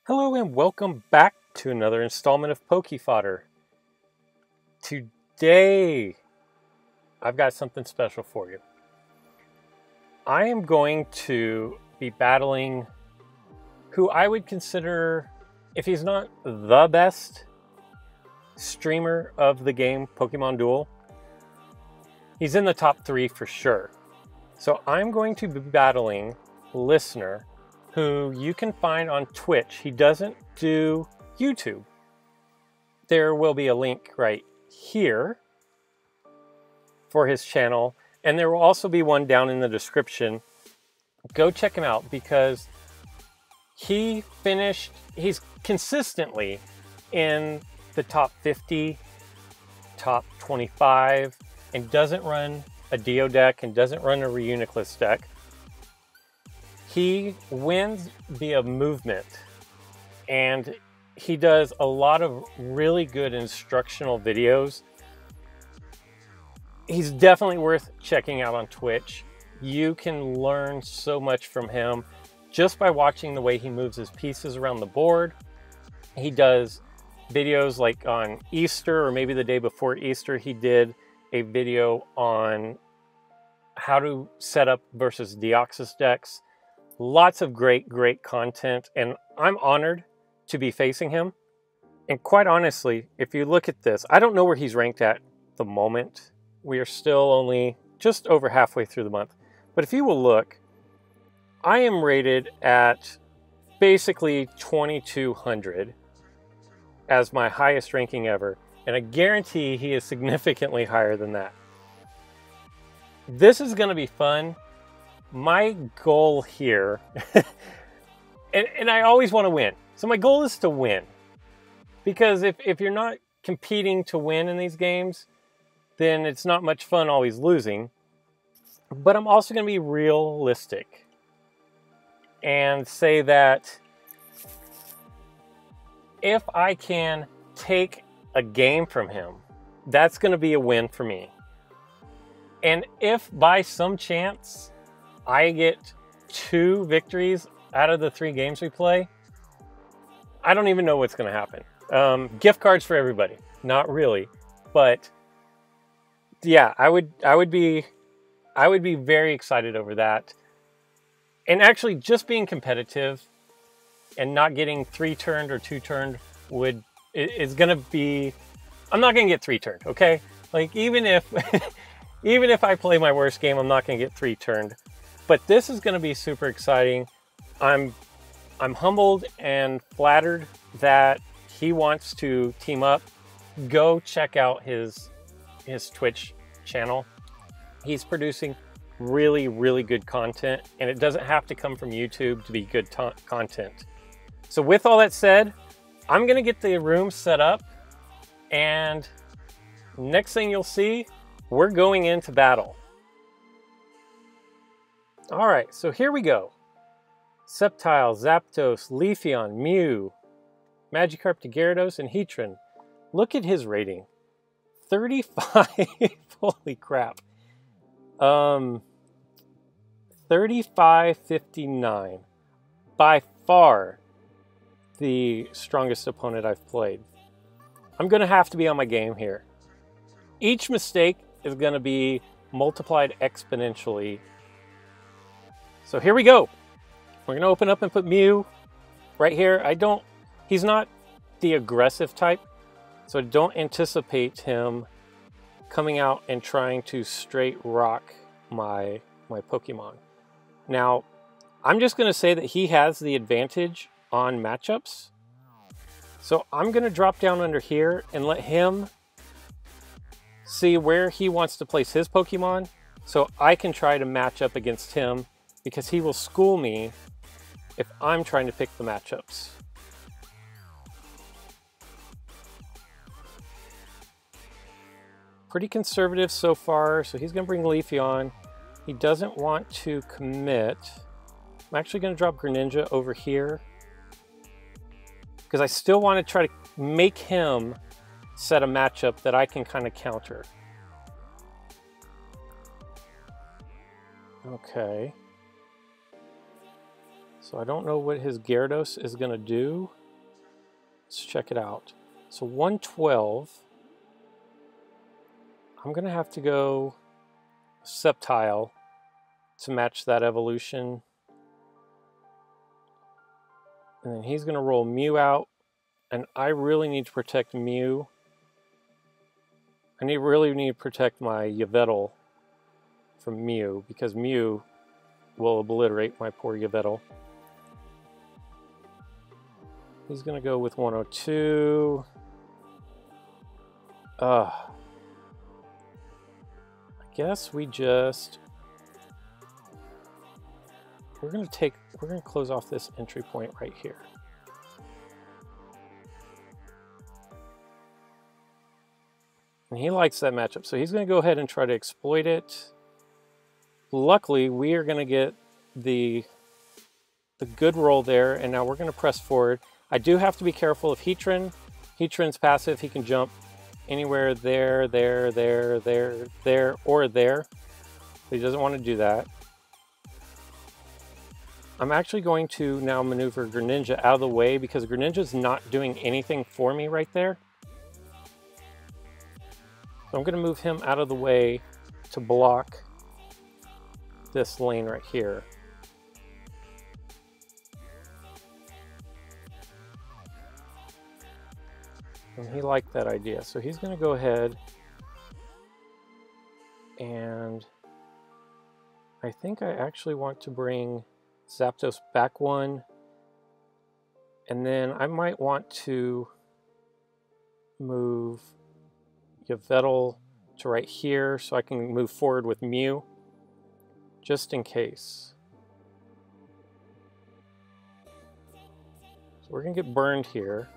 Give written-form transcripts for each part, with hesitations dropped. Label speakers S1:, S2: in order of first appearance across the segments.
S1: Hello and welcome back to another installment of Poke Fodder. Today, I've got something special for you. I am going to be battling who I would consider, if he's not the best streamer of the game, Pokemon Duel, he's in the top 3 for sure. So I'm going to be battling Listener, who you can find on Twitch. He doesn't do YouTube. There will be a link right here for his channel, and there will also be one down in the description. Go check him out because he's consistently in the top 50, top 25, and doesn't run a Dio deck and doesn't run a Reuniclus deck. He wins via movement, and he does a lot of really good instructional videos. He's definitely worth checking out on Twitch. You can learn so much from him just by watching the way he moves his pieces around the board. He does videos like on Easter, or maybe the day before Easter, he did a video on how to set up versus Deoxys decks. Lots of great content, and I'm honored to be facing him. And quite honestly, if you look at this, I don't know where he's ranked at the moment. We are still only just over halfway through the month. But if you will look, I am rated at basically 2200 as my highest ranking ever. And I guarantee he is significantly higher than that. This is going to be fun. My goal here, and I always want to win. So my goal is to win. Because if you're not competing to win in these games, then it's not much fun always losing. But I'm also going to be realistic and say that if I can take a game from him, that's going to be a win for me. And if by some chance I get 2 victories out of the 3 games we play, I don't even know what's going to happen. Gift cards for everybody. Not really. But yeah, I would be very excited over that. And actually just being competitive and not getting 3-turned or 2-turned is going to be, I'm not going to get 3-turned, okay? Like even if I play my worst game, I'm not going to get 3-turned. But this is going to be super exciting. I'm humbled and flattered that he wants to team up. Go check out his Twitch channel. He's producing really good content, and it doesn't have to come from YouTube to be good content. So with all that said, I'm going to get the room set up, and next thing you'll see, we're going into battle. All right, so here we go. Sceptile, Zapdos, Leafeon, Mew, Magikarp, Gyarados, and Heatran. Look at his rating. 35. Holy crap. 35.59. By far the strongest opponent I've played. I'm going to have to be on my game here. Each mistake is going to be multiplied exponentially. So here we go. We're going to open up and put Mew right here. He's not the aggressive type, so don't anticipate him coming out and trying to straight rock my Pokemon. Now, I'm just going to say that he has the advantage on matchups. So I'm going to drop down under here and let him see where he wants to place his Pokemon, so I can try to match up against him, because he will school me if I'm trying to pick the matchups. Pretty conservative so far, so he's going to bring Leafeon. He doesn't want to commit. I'm actually going to drop Greninja over here, because I still want to try to make him set a matchup that I can kind of counter. Okay. So I don't know what his Gyarados is going to do. Let's check it out. So 112. I'm going to have to go Sceptile to match that evolution. And then he's going to roll Mew out. And I really need to protect Mew. I really need to protect my Yveltal from Mew, because Mew will obliterate my poor Yveltal. He's going to go with 102. I guess we just... We're going to close off this entry point right here. And he likes that matchup, so he's going to go ahead and try to exploit it. Luckily, we are going to get the good roll there, and now we're going to press forward. I do have to be careful of Heatran's passive. He can jump anywhere there, or there. But he doesn't want to do that. I'm actually going to now maneuver Greninja out of the way, because Greninja's not doing anything for me right there. So I'm going to move him out of the way to block this lane right here. And he liked that idea. So he's going to go ahead and I think I actually want to bring Zapdos back one. And then I might want to move Yveltal to right here so I can move forward with Mew, just in case. So we're going to get burned here.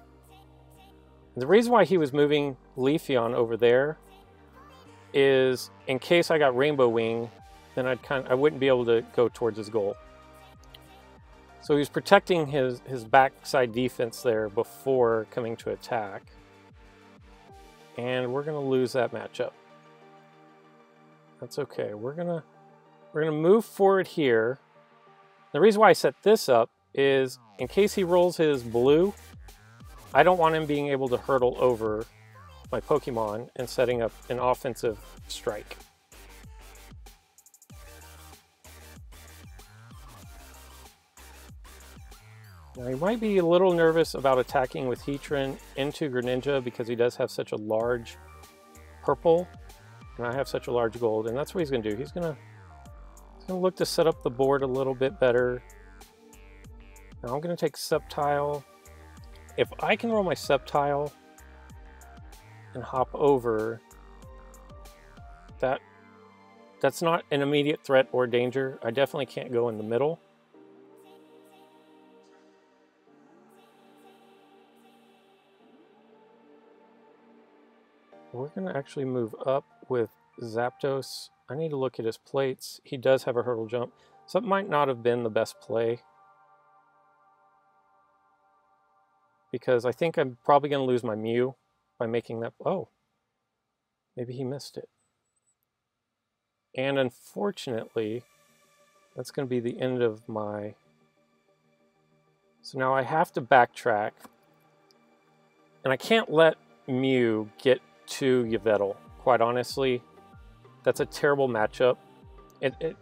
S1: And the reason why he was moving Leafeon over there is in case I got Rainbow Wing, then I wouldn't be able to go towards his goal. So he's protecting his backside defense there before coming to attack. And we're going to lose that matchup. That's okay. We're gonna move forward here. The reason why I set this up is in case he rolls his blue, I don't want him being able to hurdle over my Pokemon and setting up an offensive strike. Now he might be a little nervous about attacking with Heatran into Greninja because he does have such a large purple and I have such a large gold, and that's what he's going to do. He's going to look to set up the board a little bit better. Now I'm going to take Sceptile. If I can roll my Sceptile and hop over, that's not an immediate threat or danger. I definitely can't go in the middle. We're going to actually move up with Zapdos. I need to look at his plates. He does have a hurdle jump, so it might not have been the best play, because I think I'm probably going to lose my Mew by making that. Oh, maybe he missed it. And unfortunately, that's going to be the end of my... So now I have to backtrack, and I can't let Mew get to Yveltal. Quite honestly, that's a terrible matchup.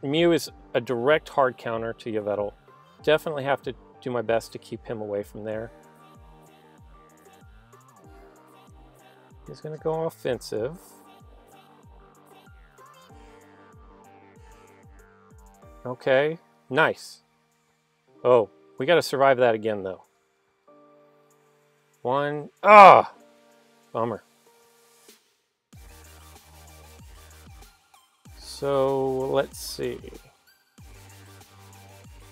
S1: Mew is a direct hard counter to Yveltal. Definitely have to do my best to keep him away from there. He's going to go offensive. Okay, nice. Oh, we got to survive that again, though. One. Ah! Bummer. So, let's see.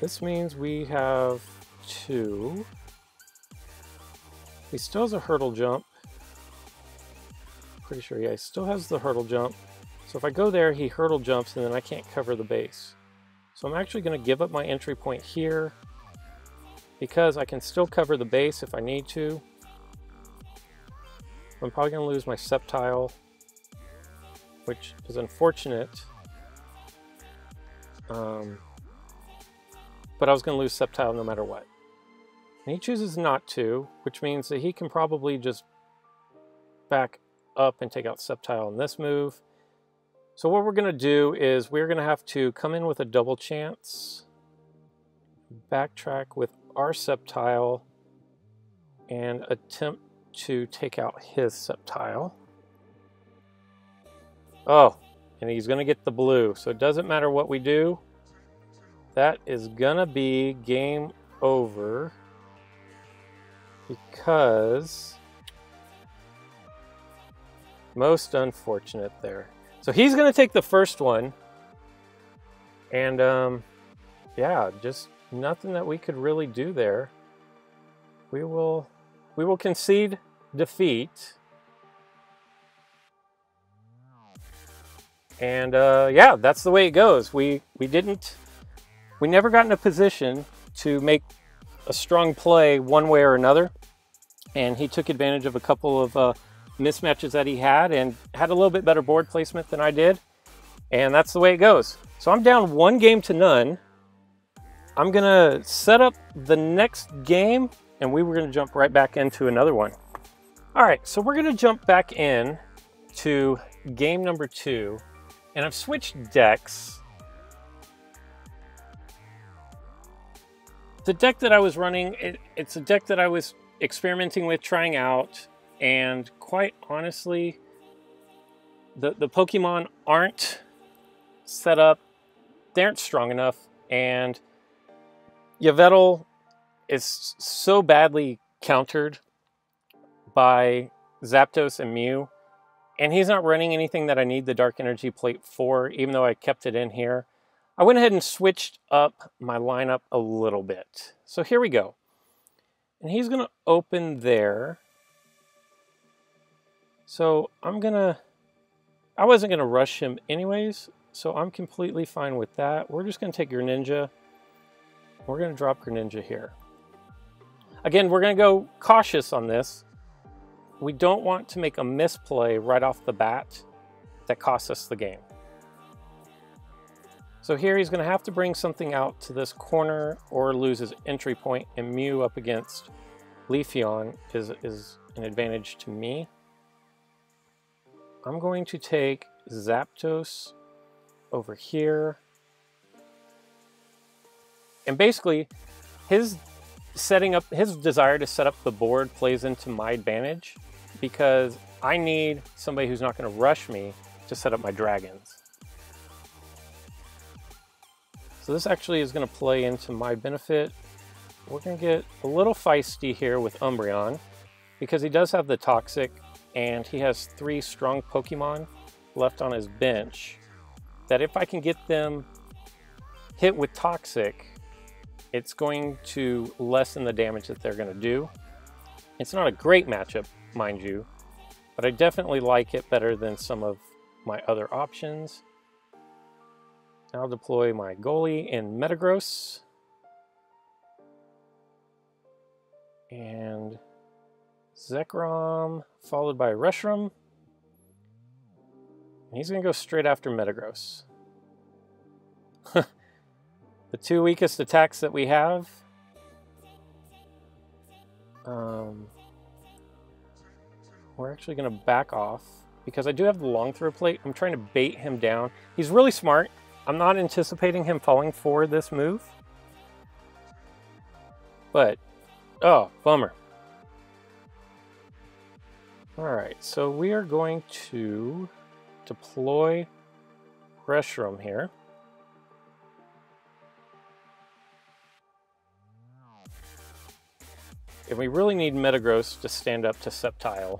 S1: This means we have 2. He still has a hurdle jump. Pretty sure, yeah, he still has the hurdle jump. So if I go there, he hurdle jumps, and then I can't cover the base. So I'm actually going to give up my entry point here, because I can still cover the base if I need to. I'm probably going to lose my Sceptile, which is unfortunate. but I was going to lose Sceptile no matter what. And he chooses not to, which means that he can probably just back up and take out Sceptile in this move. So what we're going to do is we're going to have to come in with a double chance, backtrack with our Sceptile, and attempt to take out his Sceptile. Oh, and he's going to get the blue. So it doesn't matter what we do. That is going to be game over because most unfortunate there. So he's going to take the first one. And yeah, just nothing that we could really do there. We will concede defeat. And yeah, that's the way it goes. We never got in a position to make a strong play one way or another. And he took advantage of a couple of mismatches that he had and had a little bit better board placement than I did. And that's the way it goes. So I'm down 1-0 I'm gonna set up the next game and we were gonna jump right back into another one. All right, so we're gonna jump back in to game number 2, and I've switched decks. The deck that I was running, it's a deck that I was experimenting with, trying out, and quite honestly, the Pokemon aren't set up, they aren't strong enough, and Yveltal is so badly countered by Zapdos and Mew, and he's not running anything that I need the Dark Energy Plate for, even though I kept it in here. I went ahead and switched up my lineup a little bit. So here we go. And he's going to open there. So I wasn't going to rush him anyways, so I'm completely fine with that. We're just going to take Greninja. We're going to drop Greninja here. Again, we're going to go cautious on this. We don't want to make a misplay right off the bat that costs us the game. So here he's going to have to bring something out to this corner or lose his entry point, and Mew up against Leafeon is an advantage to me. I'm going to take Zapdos over here. And basically, his desire to set up the board plays into my advantage because I need somebody who's not going to rush me to set up my dragons. So this actually is going to play into my benefit. We're going to get a little feisty here with Umbreon because he does have the Toxic and he has 3 strong Pokemon left on his bench that if I can get them hit with Toxic, it's going to lessen the damage that they're going to do. It's not a great matchup, mind you, but I definitely like it better than some of my other options. I'll deploy my goalie in Metagross. And Zekrom, followed by Reshiram. And he's going to go straight after Metagross. The 2 weakest attacks that we have. We're actually going to back off because I do have the long throw plate. I'm trying to bait him down. He's really smart. I'm not anticipating him falling for this move. But, oh, bummer. Alright, so we are going to deploy Reshiram here. And we really need Metagross to stand up to Sceptile.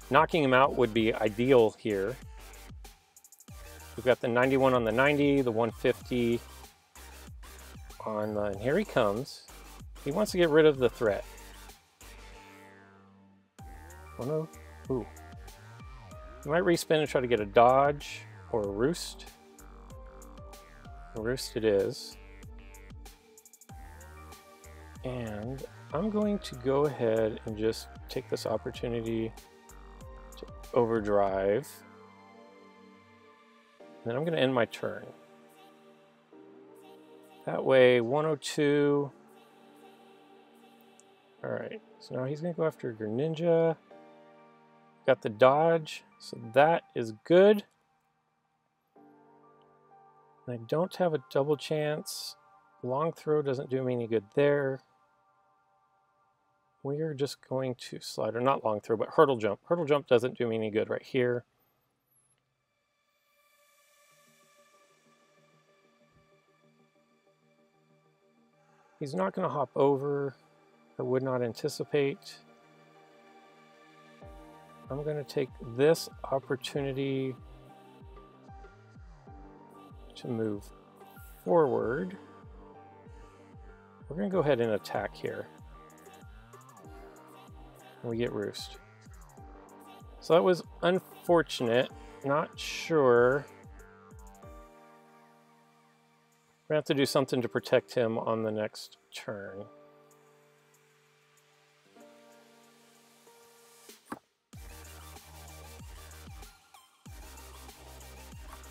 S1: Knocking him out would be ideal here. We've got the 91 on the 90, the 150 on the, and here he comes. He wants to get rid of the threat. Oh no, ooh. He might respin and try to get a dodge or a roost. A roost it is. And I'm going to go ahead and just take this opportunity to overdrive. And then I'm going to end my turn. That way, 102. All right, so now he's gonna go after Greninja. Got the dodge, so that is good. And I don't have a double chance. Long throw doesn't do me any good there. We are just going to slide, or not long throw, but hurdle jump. Hurdle jump doesn't do me any good right here. He's not going to hop over. I would not anticipate. I'm going to take this opportunity to move forward. We're going to go ahead and attack here. We get Roost. So that was unfortunate. Not sure. We're going to have to do something to protect him on the next turn.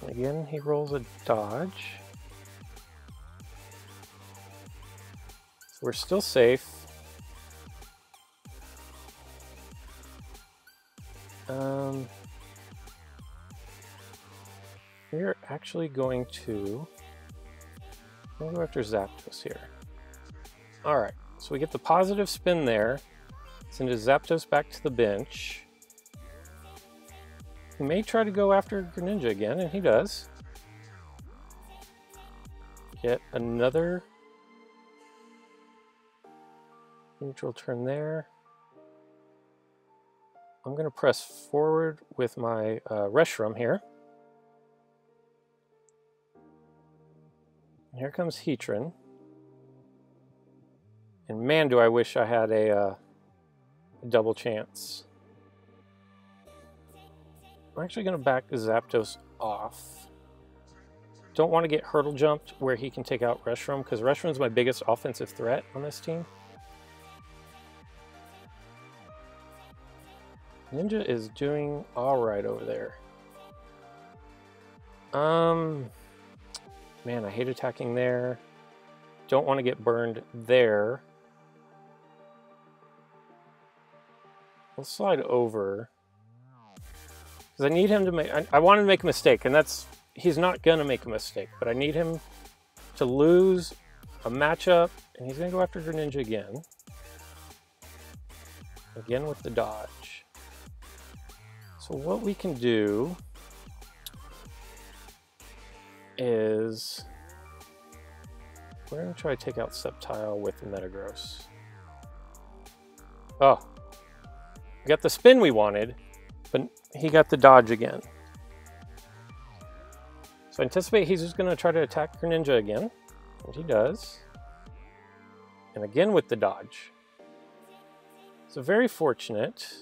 S1: Again, he rolls a dodge. So we're still safe. We're actually going to go after Zapdos here. All right, so we get the positive spin there. Send his Zapdos back to the bench. He may try to go after Greninja again, and he does. Get another neutral turn there. I'm going to press forward with my Reshiram here. And here comes Heatran. And man, do I wish I had a double chance. I'm actually going to back Zapdos off. Don't want to get hurdle jumped where he can take out Reshiram, because Reshiram's my biggest offensive threat on this team. Ninja is doing all right over there. Man, I hate attacking there. Don't want to get burned there. We'll slide over. Because I need him to make... I want him to make a mistake, and that's... He's not going to make a mistake, but I need him to lose a matchup, and he's going to go after Greninja again. Again with the dodge. So what we can do is we're going to try to take out Sceptile with Metagross. Oh, we got the spin we wanted, but he got the dodge again. So I anticipate he's just going to try to attack Greninja again, and he does. And again with the dodge. So very fortunate.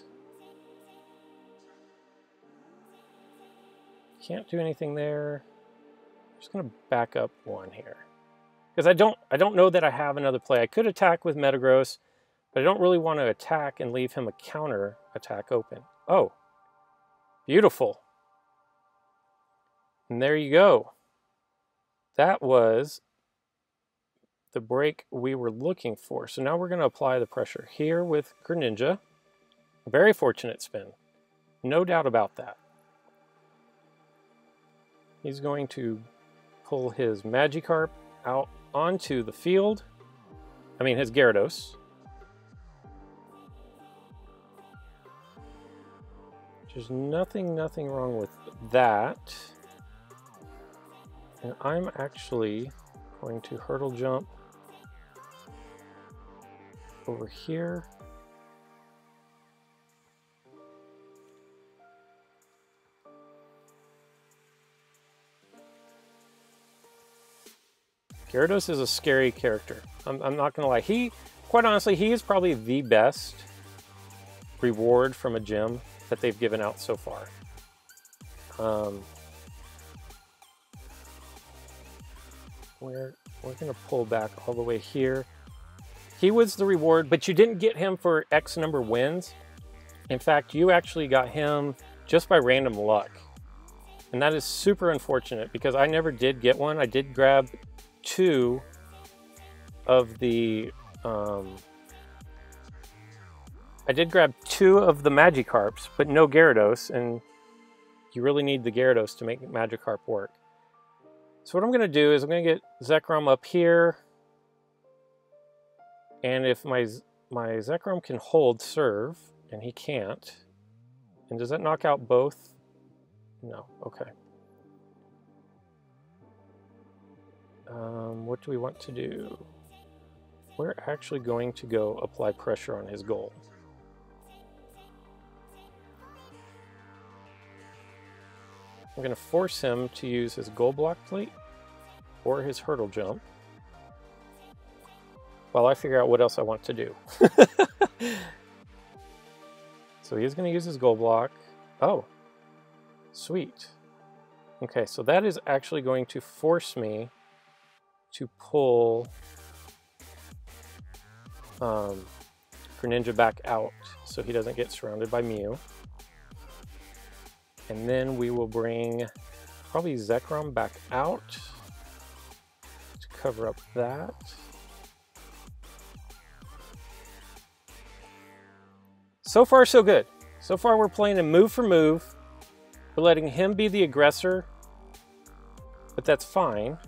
S1: Can't do anything there. I'm just going to back up one here. Because I don't know that I have another play. I could attack with Metagross, but I don't really want to attack and leave him a counter attack open. Oh, beautiful. And there you go. That was the break we were looking for. So now we're going to apply the pressure here with Greninja. Very fortunate spin. No doubt about that. He's going to pull his Magikarp out onto the field. I mean, his Gyarados. There's nothing wrong with that. And I'm actually going to hurdle jump over here. Gyarados is a scary character. I'm not going to lie. Quite honestly, he is probably the best reward from a gym that they've given out so far. We're going to pull back all the way here. He was the reward, but you didn't get him for X number of wins. In fact, you actually got him just by random luck. And that is super unfortunate because I never did get one. I did grab 2 of the I did grab 2 of the Magikarps, but no Gyarados, and you really need the Gyarados to make Magikarp work. So what I'm going to do is I'm going to get Zekrom up here, and if my Zekrom can hold serve, and he can't, and does that knock out both? No, okay. What do we want to do? We're actually going to go apply pressure on his goal. I'm going to force him to use his goal block plate or his hurdle jump while I figure out what else I want to do. So he's going to use his goal block. Oh, sweet. Okay, so that is actually going to force me to pull Greninja back out so he doesn't get surrounded by Mew. And then we will bring probably Zekrom back out to cover up that. So far, so good. So far, we're playing him move for move. We're letting him be the aggressor, but that's fine.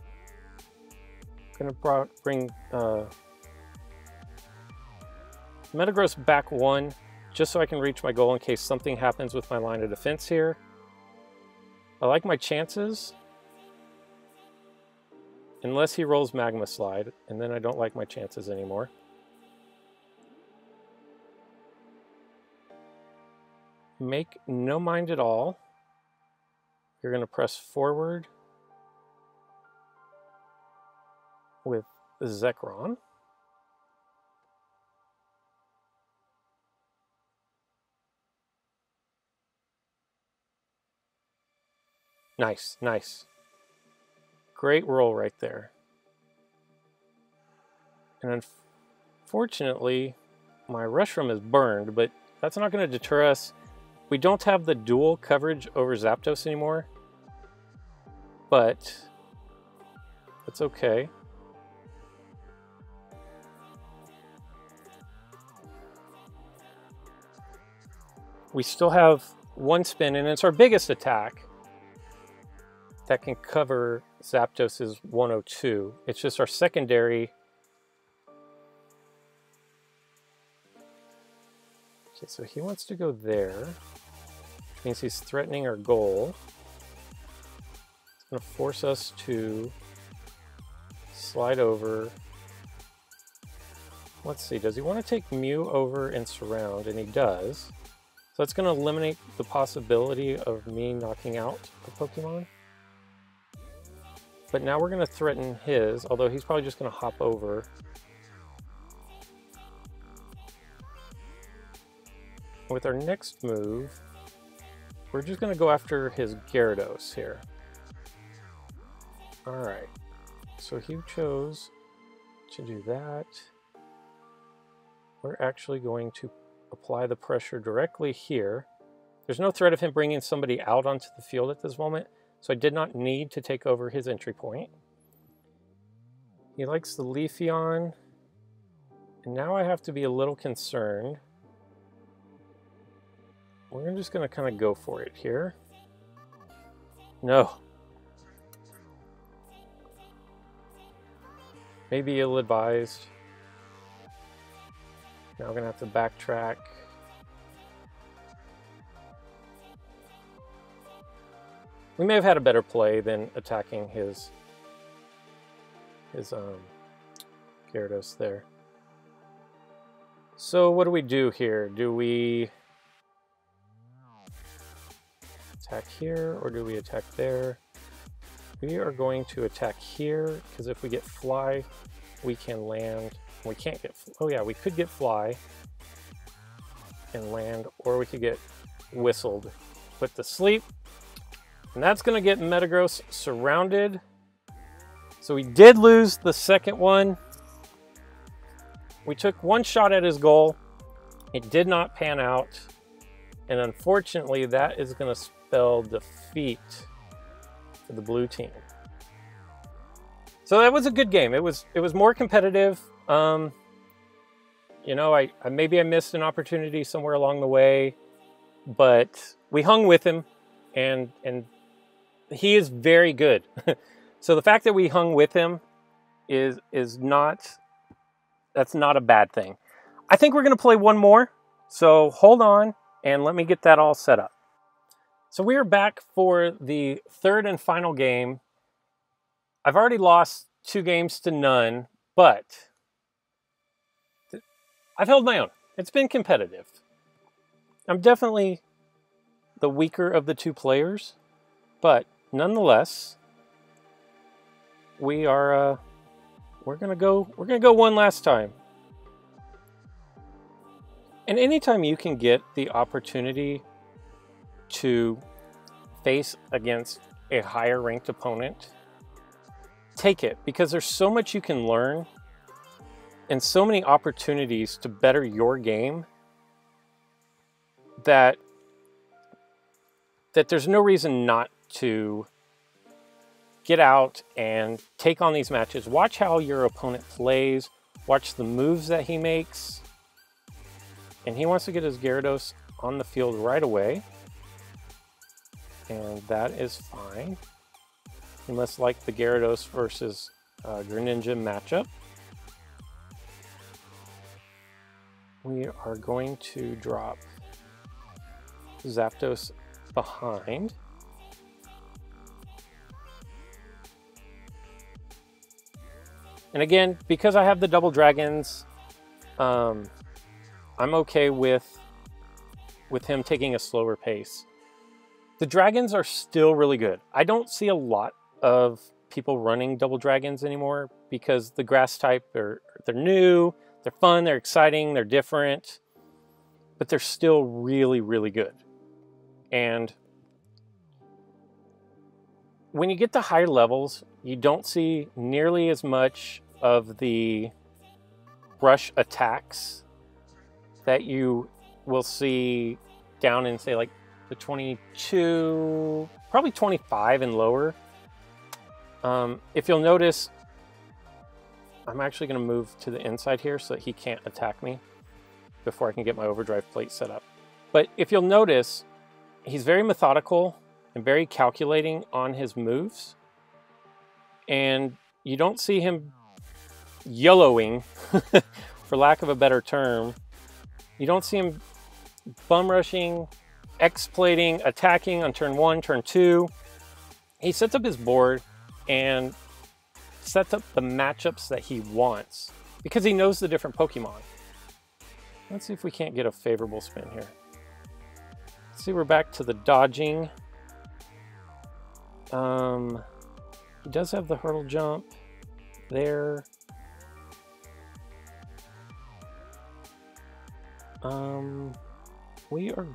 S1: I'm gonna bring Metagross back 1, just so I can reach my goal in case something happens with my line of defense here. I like my chances, unless he rolls Magma Slide, and then I don't like my chances anymore. Make no mind at all. You're going to press forward with Zekrom. Nice, nice. Great roll right there. And unfortunately, my Reshiram is burned, but that's not going to deter us. We don't have the dual coverage over Zapdos anymore, but it's okay. We still have 1 spin, and it's our biggest attack that can cover Zapdos's 102. It's just our secondary. Okay, so he wants to go there, which means he's threatening our goal. It's going to force us to slide over. Let's see, does he want to take Mew over and surround? And he does. So that's going to eliminate the possibility of me knocking out a Pokemon. But now we're going to threaten his, although he's probably just going to hop over. With our next move, we're just going to go after his Gyarados here. Alright, so he chose to do that. We're actually going to apply the pressure directly here. There's no threat of him bringing somebody out onto the field at this moment, so I did not need to take over his entry point. He likes the Leafeon, and now I have to be a little concerned. We're just going to kind of go for it here. No. Maybe ill-advised. Now we're going to have to backtrack. We may have had a better play than attacking his Gyarados there. So what do we do here? Do we attack here or do we attack there? We are going to attack here because if we get Fly, we can land. We can't get, oh yeah, we could get Fly and land, or we could get Whistled, put to sleep. And that's going to get Metagross surrounded. So we did lose the second one. We took 1 shot at his goal. It did not pan out. And unfortunately, that is going to spell defeat for the blue team. So that was a good game. It was more competitive. You know, I maybe I missed an opportunity somewhere along the way, but we hung with him, and he is very good. So the fact that we hung with him is not, that's not a bad thing. I think we're going to play one more. So hold on and let me get that all set up. So we are back for the third and final game. I've already lost 2 games to none, but I've held my own. It's been competitive. I'm definitely the weaker of the 2 players, but nonetheless, we're gonna go one last time. And anytime you can get the opportunity to face against a higher ranked opponent, take it, because there's so much you can learn and so many opportunities to better your game that there's no reason not to get out and take on these matches. Watch how your opponent plays, watch the moves that he makes. And he wants to get his Gyarados on the field right away. And that is fine. He must like the Gyarados versus Greninja matchup. We are going to drop Zapdos behind. And again, because I have the double dragons, I'm okay with him taking a slower pace. The dragons are still really good. I don't see a lot of people running double dragons anymore because the grass type, they're new, they're fun, they're exciting, they're different, but they're still really, really good. And when you get to higher levels, you don't see nearly as much of the brush attacks that you will see down in, say, like the 22, probably 25 and lower. If you'll notice, I'm actually going to move to the inside here so that he can't attack me before I can get my overdrive plate set up. But if you'll notice, he's very methodical and very calculating on his moves. And you don't see him yellowing, for lack of a better term. You don't see him bum rushing, X-plating, attacking on turn 1, turn 2. He sets up his board and sets up the matchups that he wants because he knows the different Pokemon. Let's see if we can't get a favorable spin here. Let's see, we're back to the dodging. He does have the hurdle jump there. We're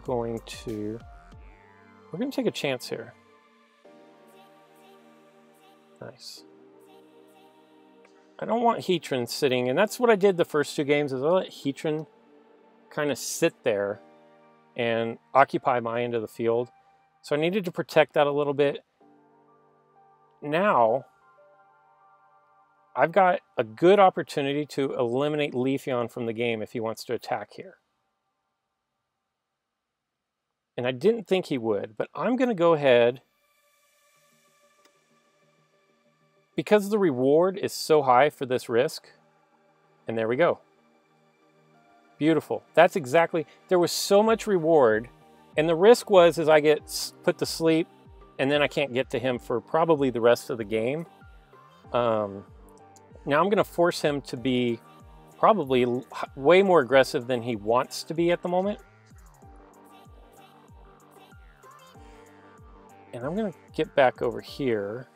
S1: going to take a chance here. Nice. I don't want Heatran sitting, and that's what I did the first 2 games, is I let Heatran kind of sit there and occupy my end of the field. So I needed to protect that a little bit. Now, I've got a good opportunity to eliminate Leafeon from the game if he wants to attack here. And I didn't think he would, but I'm going to go ahead. Because the reward is so high for this risk, and there we go. Beautiful. That's exactly, there was so much reward, and the risk was I get put to sleep, and then I can't get to him for probably the rest of the game. Now I'm going to force him to be probably way more aggressive than he wants to be at the moment. And I'm going to get back over here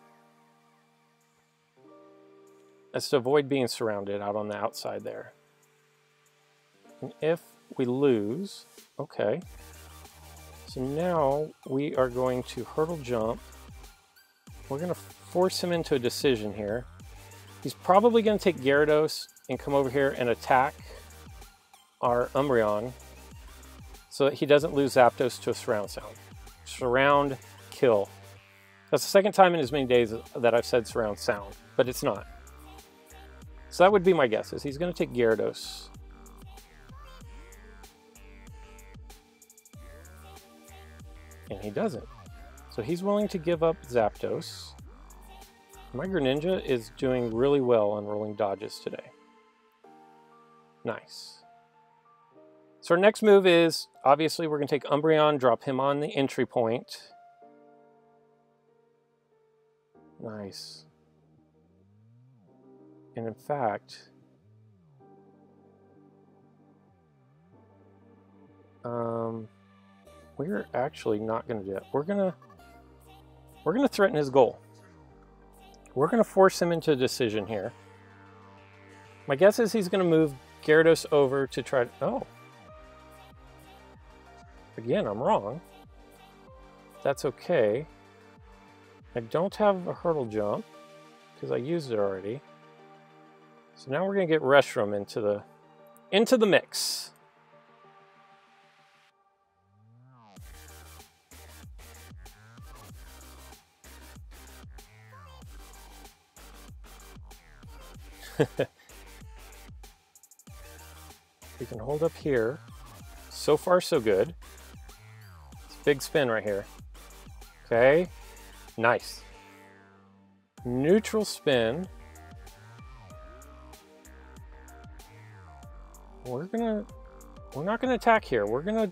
S1: as to avoid being surrounded out on the outside there. And if we lose, okay. So now we are going to hurdle jump. We're going to force him into a decision here. He's probably going to take Gyarados and come over here and attack our Umbreon so that he doesn't lose Zapdos to a surround sound. Surround kill. That's the second time in as many days that I've said surround sound. but it's not. So that would be my guess, is he's going to take Gyarados. And he doesn't. So he's willing to give up Zapdos. My Greninja is doing really well on rolling dodges today. Nice. So our next move is, obviously we're going to take Umbreon, drop him on the entry point. Nice. And in fact, we're actually not going to do that. We're going to threaten his goal. We're going to force him into a decision here. My guess is he's going to move Gyarados over to try to... Oh. Again, I'm wrong. That's okay. I don't have a hurdle jump because I used it already. So now we're going to get Reshiram into the mix. We can hold up here. So far, so good. It's a big spin right here. Okay. Nice. Neutral spin. We're not gonna attack here. We're gonna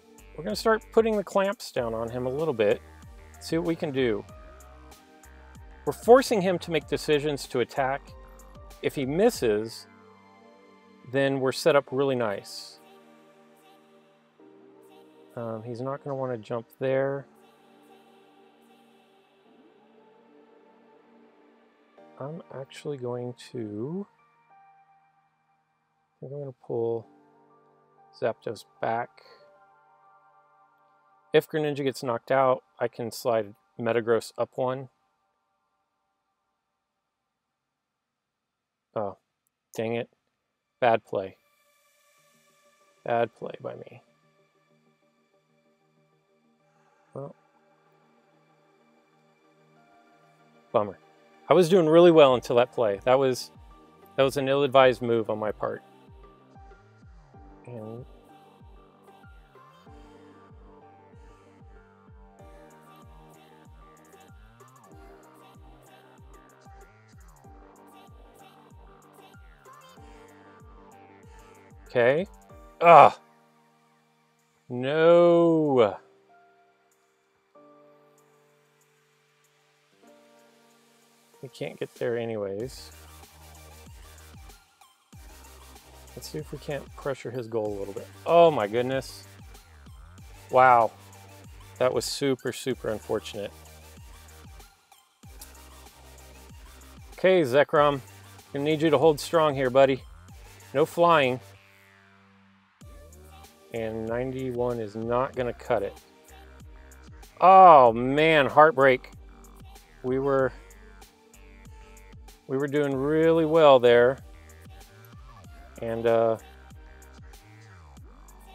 S1: start putting the clamps down on him a little bit. See what we can do. We're forcing him to make decisions to attack. If he misses, then we're set up really nice. He's not going to want to jump there. I'm actually going to... I'm going to pull Zapdos back. If Greninja gets knocked out, I can slide Metagross up one. Oh, dang it. Bad play. Bad play by me. Well, bummer. I was doing really well until that play. That was an ill-advised move on my part. And okay. Ah. No. We can't get there anyways. Let's see if we can't pressure his goal a little bit. Oh my goodness. Wow. That was super, super unfortunate. Okay, Zekrom. Gonna need you to hold strong here, buddy. No flying. And 91 is not gonna cut it. Oh man, heartbreak. We were doing really well there. And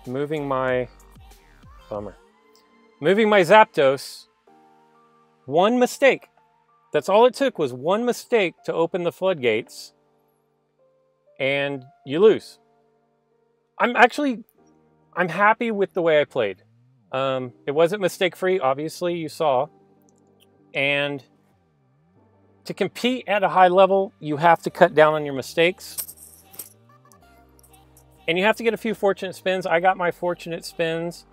S1: moving my Zapdos, one mistake. That's all it took, was one mistake to open the floodgates, and you lose. I'm happy with the way I played. It wasn't mistake-free, obviously, you saw. And to compete at a high level, you have to cut down on your mistakes. And you have to get a few fortunate spins. I got my fortunate spins.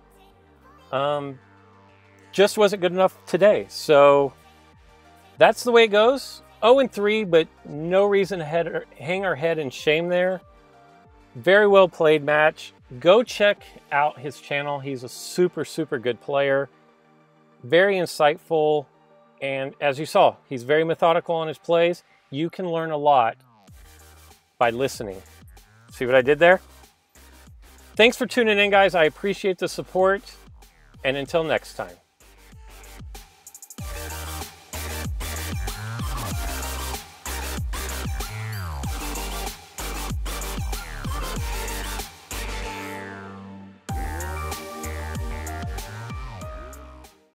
S1: Just wasn't good enough today. So that's the way it goes. 0-3, but no reason to hang our head in shame there. Very well played match. Go check out his channel. He's a super, super good player. Very insightful. And as you saw, he's very methodical on his plays. You can learn a lot by listening. See what I did there? Thanks for tuning in, guys. I appreciate the support. And until next time.